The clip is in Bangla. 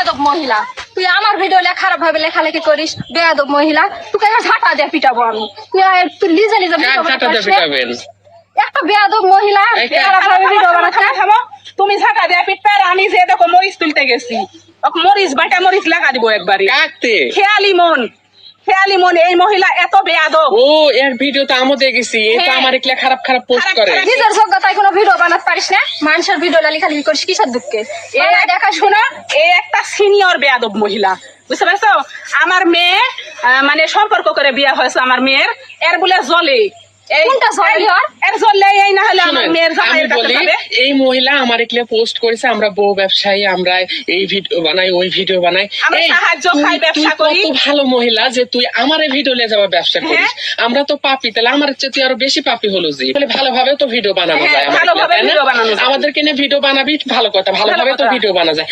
বেয়াদব মহিলা, তুই আমার ভিডিও খারাপ ভাবে লেখালেখি করিস, বেয়াদব মহিলা, তোকে ঝাঁটা দিয়ে পিটাবো আমি। তুই লিজে লিজে একটা বেয়াদব মহিলা খারাপ ভাবে ভিডিও বানাচ্ছে। তুমি ঝাঁটা দিয়ে পিটবে আর আমি যে দেখো মরিচ তুলতে গেছি, মরিচ বাটা মরিচ লাগা দিব একবারে। খেয়ালি মন এই মহিলা এত বেয়াদব। ও এর ভিডিও তো আমি দেখেছি, এ তো আমার একলা খারাপ খারাপ পোস্ট করে। নিজের যোগ্যতায় কোনো ভিডিও বানাতে পারিস না, মানুষের ভিডিও লেখালেখি করিস কিসের দুঃখে? এই দেখা শোনো, এই একটা সিনিয়র বেয়াদব মহিলা, বুঝতে পারছো? আমার মেয়ে মানে সম্পর্ক করে বিয়ে হয়েছে আমার মেয়ের, এর বলে জলে এই মহিলা আমার একলা পোস্ট করেছে, আমরা বউ ব্যবসায়ী, আমরা এই ভিডিও বানাই ওই ভিডিও বানাই, সাহায্য খাই, ব্যবসা করি। কত ভালো মহিলা যে তুই আমার এই ভিডিও নিয়ে যাবা ব্যবসা করিস। আমরা তো পাপি, তাহলে আমার চেয়ে তুই আরো বেশি পাপি হলো যে। ভালোভাবে তো ভিডিও বানানো যায়, আমাদেরকে নিয়ে ভিডিও বানাবি, ভালো কথা, ভালোভাবে তো ভিডিও বানা যায়।